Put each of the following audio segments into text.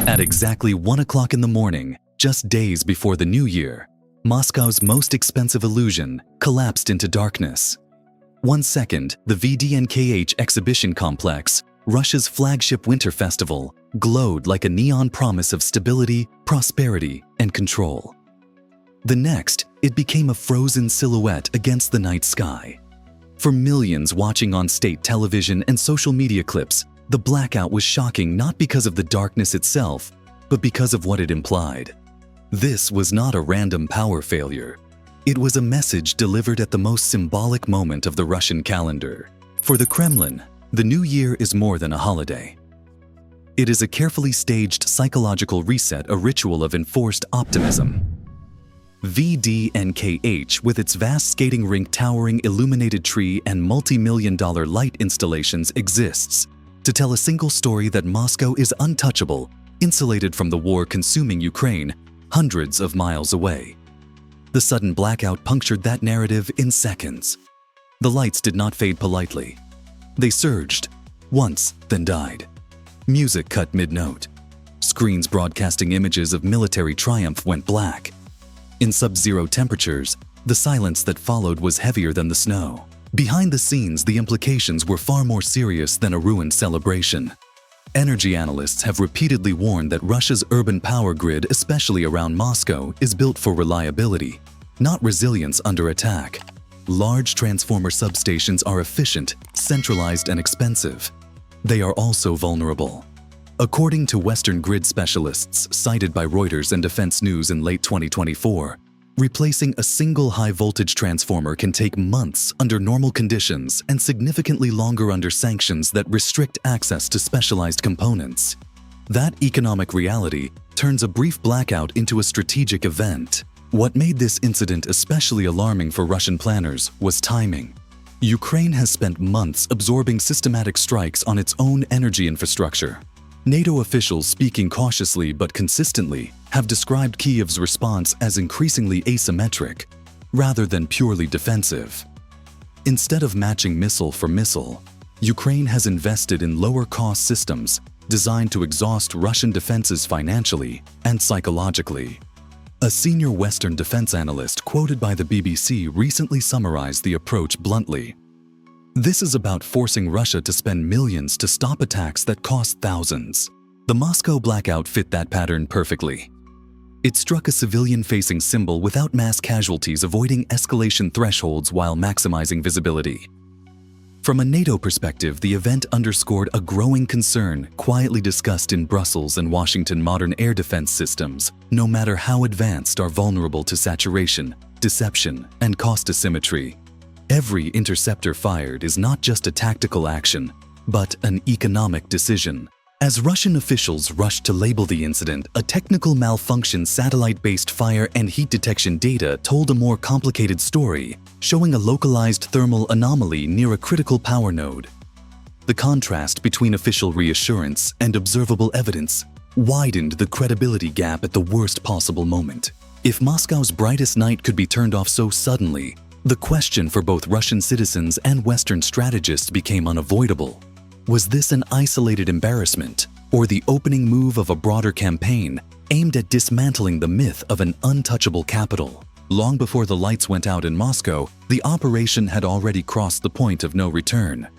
At exactly 1 o'clock in the morning, just days before the new year, Moscow's most expensive illusion collapsed into darkness. 1 second, the VDNKH exhibition complex, Russia's flagship winter festival, glowed like a neon promise of stability, prosperity, and control. The next, it became a frozen silhouette against the night sky. For millions watching on state television and social media clips, the blackout was shocking not because of the darkness itself, but because of what it implied. This was not a random power failure. It was a message delivered at the most symbolic moment of the Russian calendar. For the Kremlin, the New Year is more than a holiday. It is a carefully staged psychological reset, a ritual of enforced optimism. VDNKH, with its vast skating rink, towering illuminated tree, and multi-million-dollar light installations, exists to tell a single story that Moscow is untouchable, insulated from the war-consuming Ukraine, hundreds of miles away. The sudden blackout punctured that narrative in seconds. The lights did not fade politely. They surged, once, then died. Music cut mid-note. Screens broadcasting images of military triumph went black. In sub-zero temperatures, the silence that followed was heavier than the snow. Behind the scenes, the implications were far more serious than a ruined celebration. Energy analysts have repeatedly warned that Russia's urban power grid, especially around Moscow, is built for reliability, not resilience under attack. Large transformer substations are efficient, centralized, and expensive. They are also vulnerable. According to Western grid specialists cited by Reuters and Defense News in late 2024, replacing a single high-voltage transformer can take months under normal conditions and significantly longer under sanctions that restrict access to specialized components. That economic reality turns a brief blackout into a strategic event. What made this incident especially alarming for Russian planners was timing. Ukraine has spent months absorbing systematic strikes on its own energy infrastructure. NATO officials, speaking cautiously but consistently, have described Kyiv's response as increasingly asymmetric, rather than purely defensive. Instead of matching missile for missile, Ukraine has invested in lower-cost systems designed to exhaust Russian defenses financially and psychologically. A senior Western defense analyst quoted by the BBC recently summarized the approach bluntly. This is about forcing Russia to spend millions to stop attacks that cost thousands. The Moscow blackout fit that pattern perfectly. It struck a civilian-facing symbol without mass casualties, avoiding escalation thresholds while maximizing visibility. From a NATO perspective, the event underscored a growing concern quietly discussed in Brussels and Washington. Modern air defense systems, no matter how advanced, are vulnerable to saturation, deception, and cost asymmetry. Every interceptor fired is not just a tactical action, but an economic decision. As Russian officials rushed to label the incident, a technical malfunction, satellite-based fire and heat detection data told a more complicated story, showing a localized thermal anomaly near a critical power node. The contrast between official reassurance and observable evidence widened the credibility gap at the worst possible moment. If Moscow's brightest night could be turned off so suddenly, the question for both Russian citizens and Western strategists became unavoidable. Was this an isolated embarrassment, or the opening move of a broader campaign aimed at dismantling the myth of an untouchable capital? Long before the lights went out in Moscow, the operation had already crossed the point of no return.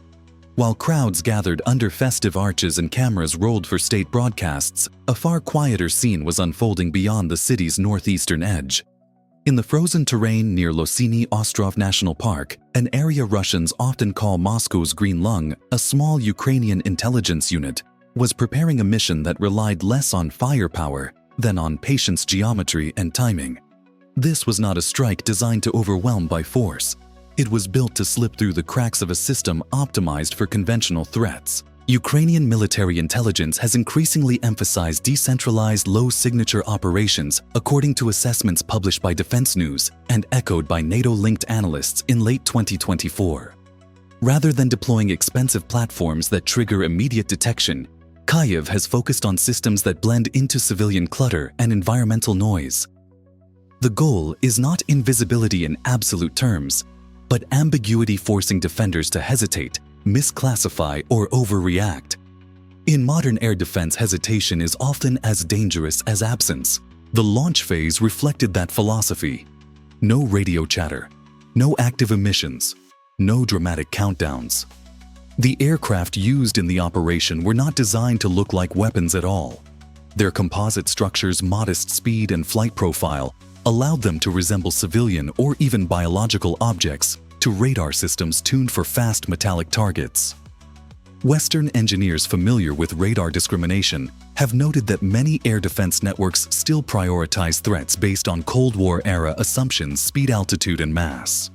While crowds gathered under festive arches and cameras rolled for state broadcasts, a far quieter scene was unfolding beyond the city's northeastern edge. In the frozen terrain near Losiny Ostrov National Park, an area Russians often call Moscow's Green Lung, a small Ukrainian intelligence unit was preparing a mission that relied less on firepower than on patience, geometry, and timing. This was not a strike designed to overwhelm by force. It was built to slip through the cracks of a system optimized for conventional threats. Ukrainian military intelligence has increasingly emphasized decentralized, low-signature operations, according to assessments published by Defense News and echoed by NATO-linked analysts in late 2024. Rather than deploying expensive platforms that trigger immediate detection, Kyiv has focused on systems that blend into civilian clutter and environmental noise. The goal is not invisibility in absolute terms, but ambiguity, forcing defenders to hesitate, misclassify, or overreact. In modern air defense, hesitation is often as dangerous as absence. The launch phase reflected that philosophy. No radio chatter, no active emissions, no dramatic countdowns. The aircraft used in the operation were not designed to look like weapons at all. Their composite structure's modest speed and flight profile allowed them to resemble civilian or even biological objects to radar systems tuned for fast metallic targets. Western engineers familiar with radar discrimination have noted that many air defense networks still prioritize threats based on Cold War-era assumptions, speed, altitude, and mass.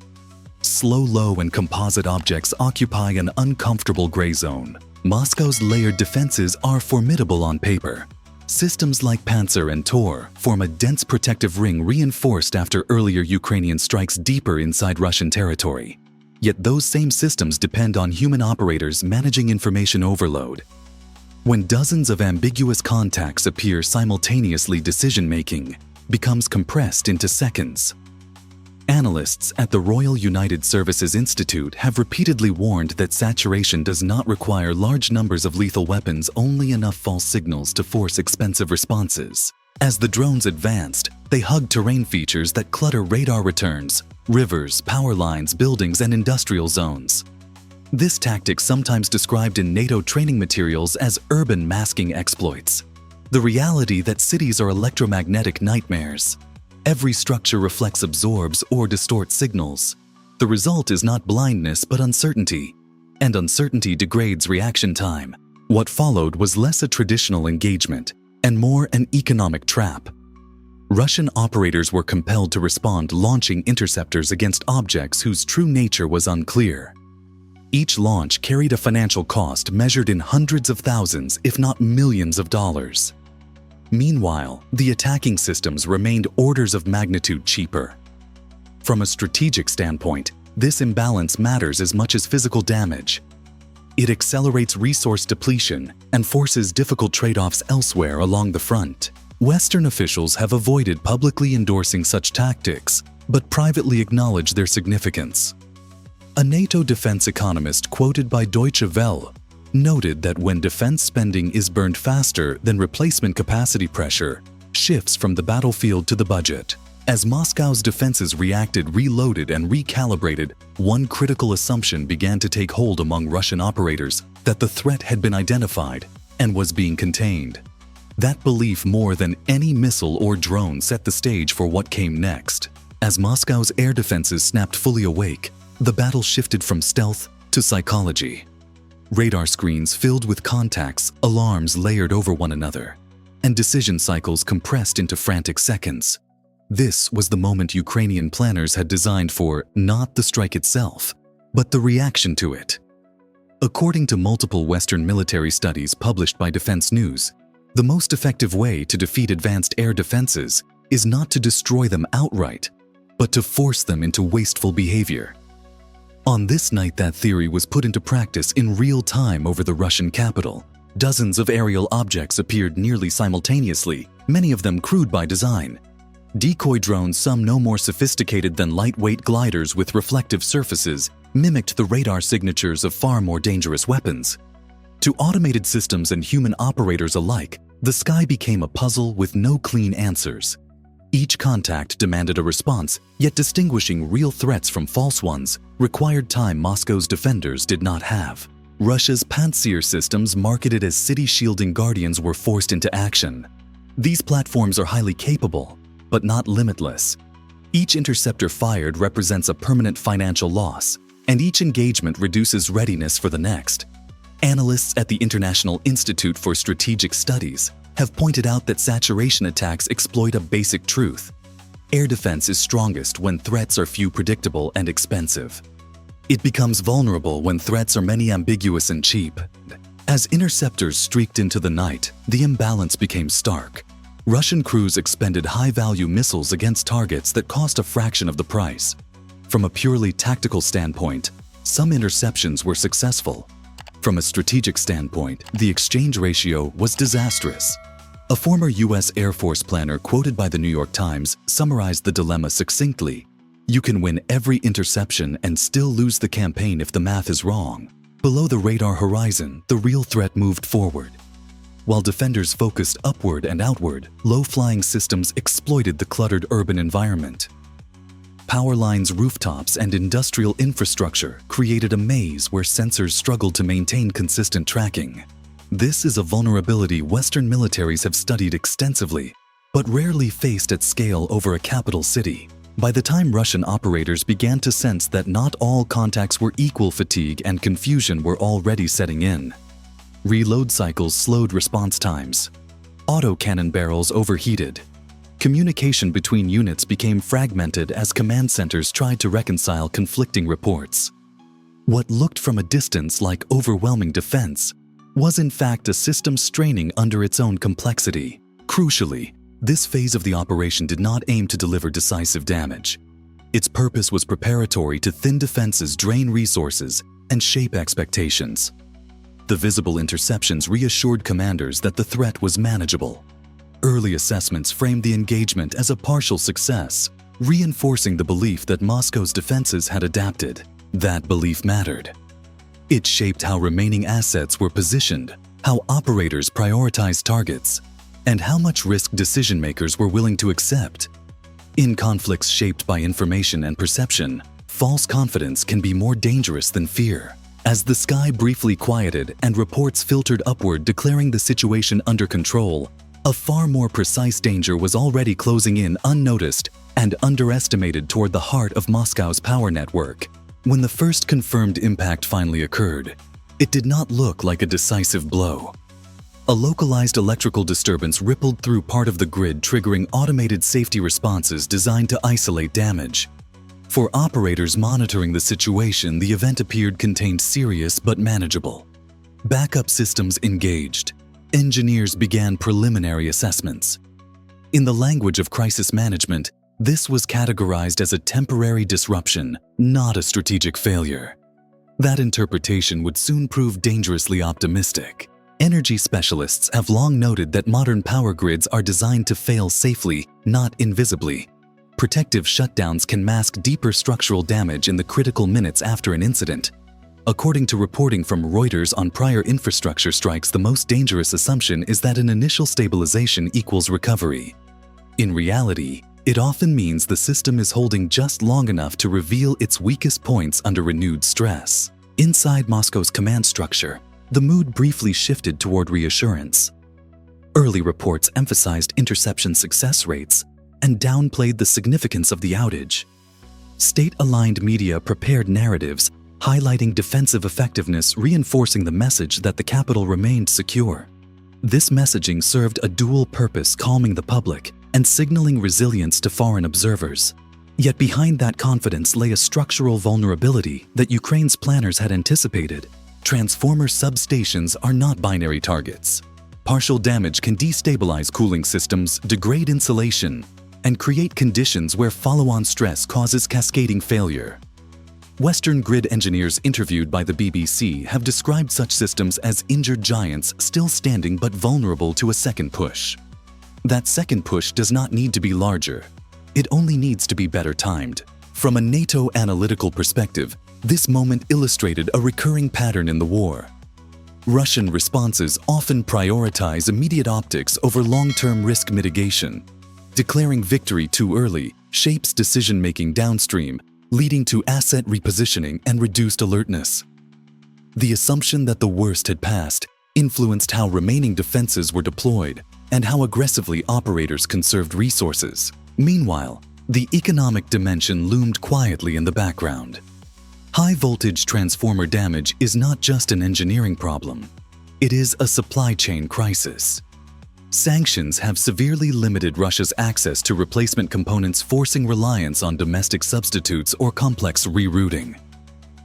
Slow, low, and composite objects occupy an uncomfortable gray zone. Moscow's layered defenses are formidable on paper. Systems like Panzer and Tor form a dense protective ring reinforced after earlier Ukrainian strikes deeper inside Russian territory. Yet those same systems depend on human operators managing information overload. When dozens of ambiguous contacts appear simultaneously, decision-making becomes compressed into seconds. Analysts at the Royal United Services Institute have repeatedly warned that saturation does not require large numbers of lethal weapons, only enough false signals to force expensive responses. As the drones advanced, they hugged terrain features that clutter radar returns, rivers, power lines, buildings, and industrial zones. This tactic, sometimes described in NATO training materials as urban masking exploits. The reality that cities are electromagnetic nightmares. Every structure reflects, absorbs, or distorts signals. The result is not blindness but uncertainty, and uncertainty degrades reaction time. What followed was less a traditional engagement and more an economic trap. Russian operators were compelled to respond, launching interceptors against objects whose true nature was unclear. Each launch carried a financial cost measured in hundreds of thousands, if not millions of dollars. Meanwhile, the attacking systems remained orders of magnitude cheaper. From a strategic standpoint, this imbalance matters as much as physical damage. It accelerates resource depletion and forces difficult trade-offs elsewhere along the front. Western officials have avoided publicly endorsing such tactics, but privately acknowledge their significance. A NATO defense economist quoted by Deutsche Welle noted that when defense spending is burned faster than replacement capacity, pressure shifts from the battlefield to the budget. As Moscow's defenses reacted, reloaded, and recalibrated, one critical assumption began to take hold among Russian operators: that the threat had been identified and was being contained. That belief, more than any missile or drone, set the stage for what came next. As Moscow's air defenses snapped fully awake, the battle shifted from stealth to psychology. Radar screens filled with contacts, alarms layered over one another, and decision cycles compressed into frantic seconds. This was the moment Ukrainian planners had designed for, not the strike itself, but the reaction to it. According to multiple Western military studies published by Defense News, the most effective way to defeat advanced air defenses is not to destroy them outright, but to force them into wasteful behavior. On this night, that theory was put into practice in real time over the Russian capital. Dozens of aerial objects appeared nearly simultaneously, many of them crude by design. Decoy drones, some no more sophisticated than lightweight gliders with reflective surfaces, mimicked the radar signatures of far more dangerous weapons. To automated systems and human operators alike, the sky became a puzzle with no clean answers. Each contact demanded a response, yet distinguishing real threats from false ones required time Moscow's defenders did not have. Russia's Pantsir systems, marketed as city-shielding guardians, were forced into action. These platforms are highly capable, but not limitless. Each interceptor fired represents a permanent financial loss, and each engagement reduces readiness for the next. Analysts at the International Institute for Strategic Studies have pointed out that saturation attacks exploit a basic truth. Air defense is strongest when threats are few, predictable, and expensive. It becomes vulnerable when threats are many, ambiguous, and cheap. As interceptors streaked into the night, the imbalance became stark. Russian crews expended high-value missiles against targets that cost a fraction of the price. From a purely tactical standpoint, some interceptions were successful. From a strategic standpoint, the exchange ratio was disastrous. A former U.S. Air Force planner quoted by the New York Times summarized the dilemma succinctly: "You can win every interception and still lose the campaign if the math is wrong." Below the radar horizon, the real threat moved forward. While defenders focused upward and outward, low-flying systems exploited the cluttered urban environment. Power lines, rooftops, and industrial infrastructure created a maze where sensors struggled to maintain consistent tracking. This is a vulnerability Western militaries have studied extensively, but rarely faced at scale over a capital city. By the time Russian operators began to sense that not all contacts were equal, fatigue and confusion were already setting in. Reload cycles slowed response times. Autocannon barrels overheated. Communication between units became fragmented as command centers tried to reconcile conflicting reports. What looked from a distance like overwhelming defense was in fact a system straining under its own complexity. Crucially, this phase of the operation did not aim to deliver decisive damage. Its purpose was preparatory to thin defenses, drain resources, and shape expectations. The visible interceptions reassured commanders that the threat was manageable. Early assessments framed the engagement as a partial success, reinforcing the belief that Moscow's defenses had adapted. That belief mattered. It shaped how remaining assets were positioned, how operators prioritized targets, and how much risk decision-makers were willing to accept. In conflicts shaped by information and perception, false confidence can be more dangerous than fear. As the sky briefly quieted and reports filtered upward declaring the situation under control, a far more precise danger was already closing in unnoticed and underestimated toward the heart of Moscow's power network. When the first confirmed impact finally occurred, it did not look like a decisive blow. A localized electrical disturbance rippled through part of the grid, triggering automated safety responses designed to isolate damage. For operators monitoring the situation, the event appeared contained serious but manageable. Backup systems engaged. Engineers began preliminary assessments. In the language of crisis management, this was categorized as a temporary disruption, not a strategic failure. That interpretation would soon prove dangerously optimistic. Energy specialists have long noted that modern power grids are designed to fail safely, not invisibly. Protective shutdowns can mask deeper structural damage in the critical minutes after an incident. According to reporting from Reuters on prior infrastructure strikes, the most dangerous assumption is that an initial stabilization equals recovery. In reality, it often means the system is holding just long enough to reveal its weakest points under renewed stress. Inside Moscow's command structure, the mood briefly shifted toward reassurance. Early reports emphasized interception success rates and downplayed the significance of the outage. State-aligned media prepared narratives highlighting defensive effectiveness, reinforcing the message that the capital remained secure. This messaging served a dual purpose, calming the public and signaling resilience to foreign observers. Yet behind that confidence lay a structural vulnerability that Ukraine's planners had anticipated. Transformer substations are not binary targets. Partial damage can destabilize cooling systems, degrade insulation, and create conditions where follow-on stress causes cascading failure. Western grid engineers interviewed by the BBC have described such systems as injured giants still standing but vulnerable to a second push. That second push does not need to be larger. It only needs to be better timed. From a NATO analytical perspective, this moment illustrated a recurring pattern in the war. Russian responses often prioritize immediate optics over long-term risk mitigation. Declaring victory too early shapes decision-making downstream, leading to asset repositioning and reduced alertness. The assumption that the worst had passed influenced how remaining defenses were deployed and how aggressively operators conserved resources. Meanwhile, the economic dimension loomed quietly in the background. High-voltage transformer damage is not just an engineering problem. It is a supply chain crisis. Sanctions have severely limited Russia's access to replacement components, forcing reliance on domestic substitutes or complex rerouting.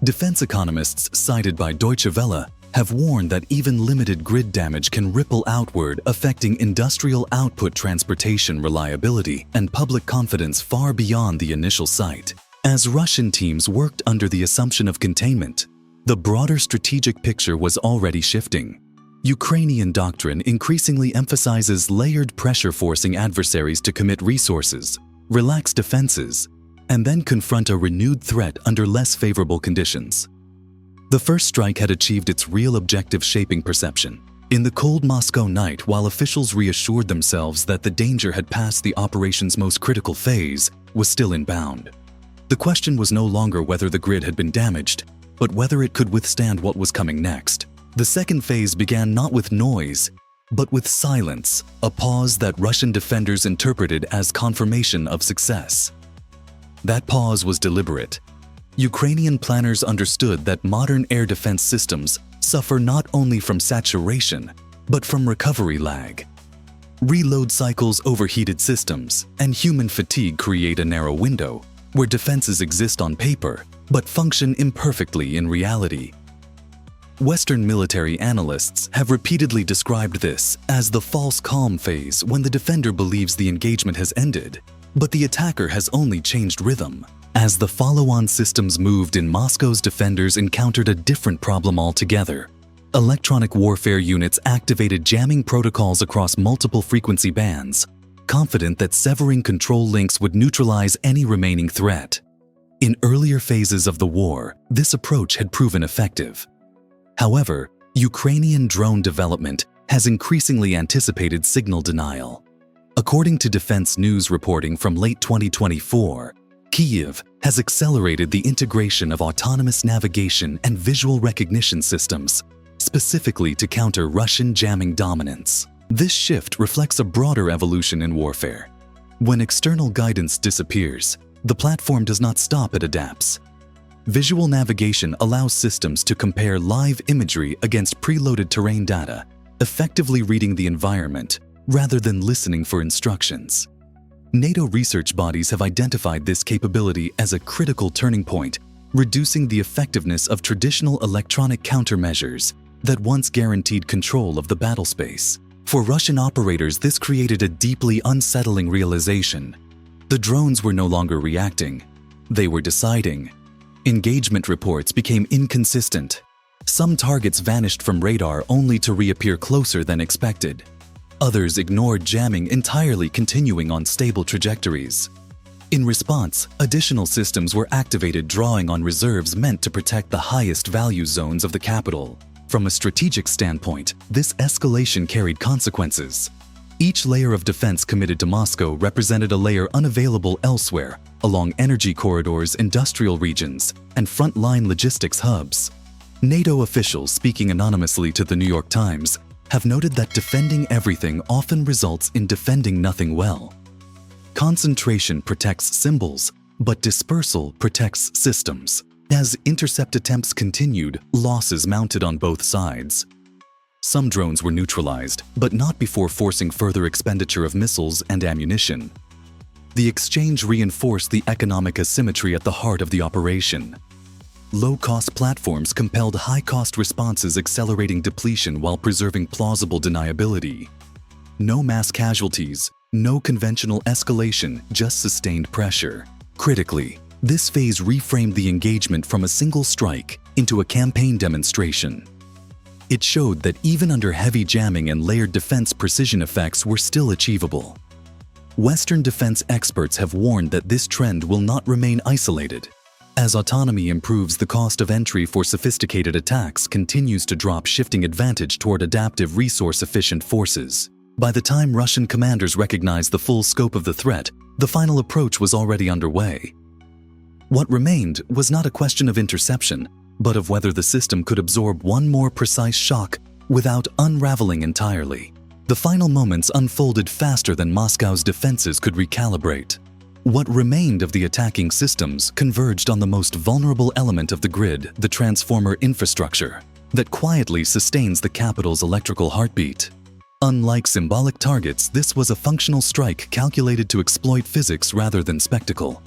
Defense economists cited by Deutsche Welle have warned that even limited grid damage can ripple outward, affecting industrial output, transportation reliability, and public confidence far beyond the initial site. As Russian teams worked under the assumption of containment, the broader strategic picture was already shifting. Ukrainian doctrine increasingly emphasizes layered pressure, forcing adversaries to commit resources, relax defenses, and then confront a renewed threat under less favorable conditions. The first strike had achieved its real objective, shaping perception. In the cold Moscow night, while officials reassured themselves that the danger had passed, the operation's most critical phase was still inbound. The question was no longer whether the grid had been damaged, but whether it could withstand what was coming next. The second phase began not with noise, but with silence, a pause that Russian defenders interpreted as confirmation of success. That pause was deliberate. Ukrainian planners understood that modern air defense systems suffer not only from saturation, but from recovery lag. Reload cycles, overheated systems, and human fatigue create a narrow window where defenses exist on paper, but function imperfectly in reality. Western military analysts have repeatedly described this as the false calm phase, when the defender believes the engagement has ended, but the attacker has only changed rhythm. As the follow-on systems moved in, Moscow's defenders encountered a different problem altogether. Electronic warfare units activated jamming protocols across multiple frequency bands, confident that severing control links would neutralize any remaining threat. In earlier phases of the war, this approach had proven effective. However, Ukrainian drone development has increasingly anticipated signal denial. According to Defense News reporting from late 2024, Kyiv has accelerated the integration of autonomous navigation and visual recognition systems, specifically to counter Russian jamming dominance. This shift reflects a broader evolution in warfare. When external guidance disappears, the platform does not stop, it adapts. Visual navigation allows systems to compare live imagery against preloaded terrain data, effectively reading the environment rather than listening for instructions. NATO research bodies have identified this capability as a critical turning point, reducing the effectiveness of traditional electronic countermeasures that once guaranteed control of the battle space. For Russian operators, this created a deeply unsettling realization. The drones were no longer reacting, they were deciding. Engagement reports became inconsistent. Some targets vanished from radar only to reappear closer than expected. Others ignored jamming entirely, continuing on stable trajectories. In response, additional systems were activated, drawing on reserves meant to protect the highest value zones of the capital. From a strategic standpoint, this escalation carried consequences. Each layer of defense committed to Moscow represented a layer unavailable elsewhere, along energy corridors, industrial regions, and frontline logistics hubs. NATO officials, speaking anonymously to the New York Times, have noted that defending everything often results in defending nothing well. Concentration protects symbols, but dispersal protects systems. As intercept attempts continued, losses mounted on both sides. Some drones were neutralized, but not before forcing further expenditure of missiles and ammunition. The exchange reinforced the economic asymmetry at the heart of the operation. Low-cost platforms compelled high-cost responses, accelerating depletion while preserving plausible deniability. No mass casualties, no conventional escalation, just sustained pressure. Critically, this phase reframed the engagement from a single strike into a campaign demonstration. It showed that even under heavy jamming and layered defense, precision effects were still achievable. Western defense experts have warned that this trend will not remain isolated. As autonomy improves, the cost of entry for sophisticated attacks continues to drop, shifting advantage toward adaptive, resource-efficient forces. By the time Russian commanders recognized the full scope of the threat, the final approach was already underway. What remained was not a question of interception, but of whether the system could absorb one more precise shock without unraveling entirely. The final moments unfolded faster than Moscow's defenses could recalibrate. What remained of the attacking systems converged on the most vulnerable element of the grid, the transformer infrastructure, that quietly sustains the capital's electrical heartbeat. Unlike symbolic targets, this was a functional strike calculated to exploit physics rather than spectacle.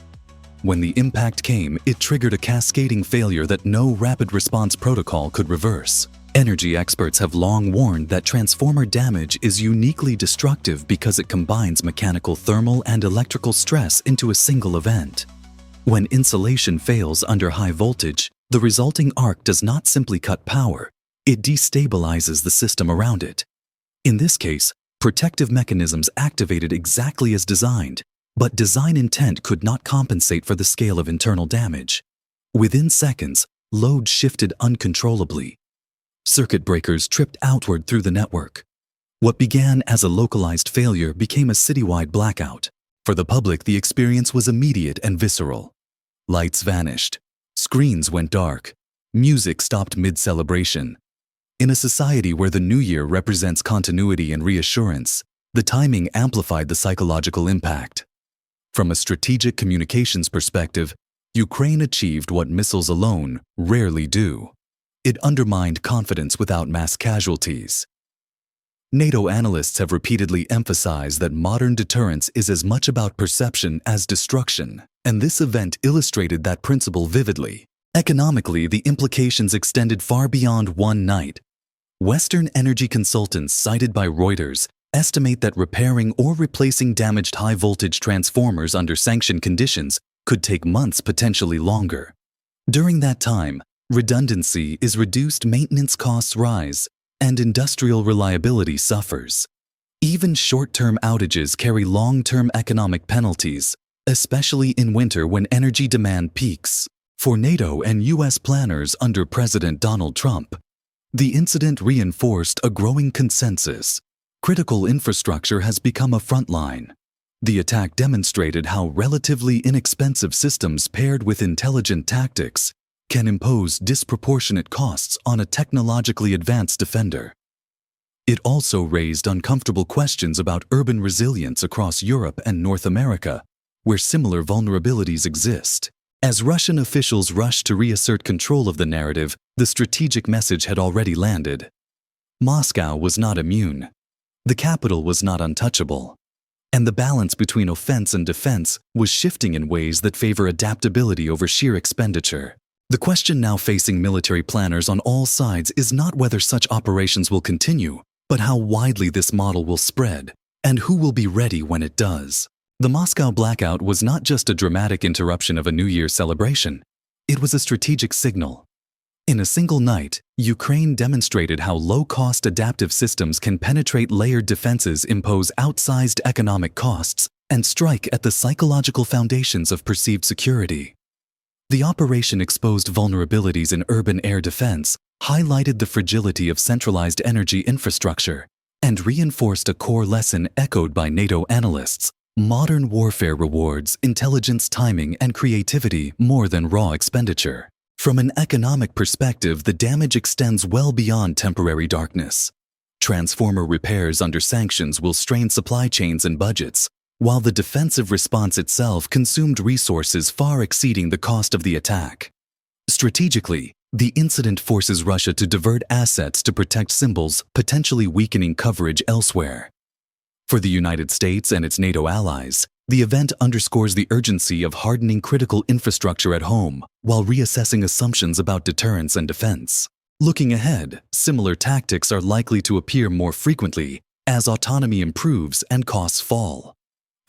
When the impact came, it triggered a cascading failure that no rapid response protocol could reverse. Energy experts have long warned that transformer damage is uniquely destructive because it combines mechanical, thermal, and electrical stress into a single event. When insulation fails under high voltage, the resulting arc does not simply cut power, it destabilizes the system around it. In this case, protective mechanisms activated exactly as designed, but design intent could not compensate for the scale of internal damage. Within seconds, load shifted uncontrollably. Circuit breakers tripped outward through the network. What began as a localized failure became a citywide blackout. For the public, the experience was immediate and visceral. Lights vanished. Screens went dark. Music stopped mid-celebration. In a society where the New Year represents continuity and reassurance, the timing amplified the psychological impact. From a strategic communications perspective, Ukraine achieved what missiles alone rarely do. It undermined confidence without mass casualties. NATO analysts have repeatedly emphasized that modern deterrence is as much about perception as destruction, and this event illustrated that principle vividly. Economically, the implications extended far beyond one night. Western energy consultants cited by Reuters estimate that repairing or replacing damaged high-voltage transformers under sanctioned conditions could take months, potentially longer. During that time, redundancy is reduced, maintenance costs rise, and industrial reliability suffers. Even short-term outages carry long-term economic penalties, especially in winter when energy demand peaks. For NATO and U.S. planners under President Donald Trump, the incident reinforced a growing consensus. Critical infrastructure has become a front line. The attack demonstrated how relatively inexpensive systems paired with intelligent tactics can impose disproportionate costs on a technologically advanced defender. It also raised uncomfortable questions about urban resilience across Europe and North America, where similar vulnerabilities exist. As Russian officials rushed to reassert control of the narrative, the strategic message had already landed. Moscow was not immune. The capital was not untouchable. And the balance between offense and defense was shifting in ways that favor adaptability over sheer expenditure. The question now facing military planners on all sides is not whether such operations will continue, but how widely this model will spread, and who will be ready when it does. The Moscow blackout was not just a dramatic interruption of a New Year celebration. It was a strategic signal. In a single night, Ukraine demonstrated how low-cost adaptive systems can penetrate layered defenses, impose outsized economic costs, and strike at the psychological foundations of perceived security. The operation exposed vulnerabilities in urban air defense, highlighted the fragility of centralized energy infrastructure, and reinforced a core lesson echoed by NATO analysts. Modern warfare rewards intelligence, timing, and creativity more than raw expenditure. From an economic perspective, the damage extends well beyond temporary darkness. Transformer repairs under sanctions will strain supply chains and budgets, while the defensive response itself consumed resources far exceeding the cost of the attack. Strategically, the incident forces Russia to divert assets to protect symbols, potentially weakening coverage elsewhere. For the United States and its NATO allies, the event underscores the urgency of hardening critical infrastructure at home while reassessing assumptions about deterrence and defense. Looking ahead, similar tactics are likely to appear more frequently as autonomy improves and costs fall.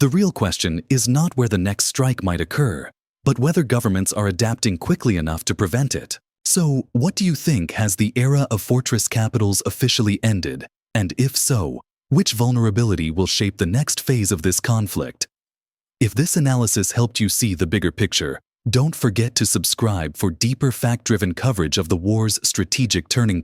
The real question is not where the next strike might occur, but whether governments are adapting quickly enough to prevent it. So, what do you think? Has the era of fortress capitals officially ended? And if so, which vulnerability will shape the next phase of this conflict? If this analysis helped you see the bigger picture, don't forget to subscribe for deeper fact-driven coverage of the war's strategic turning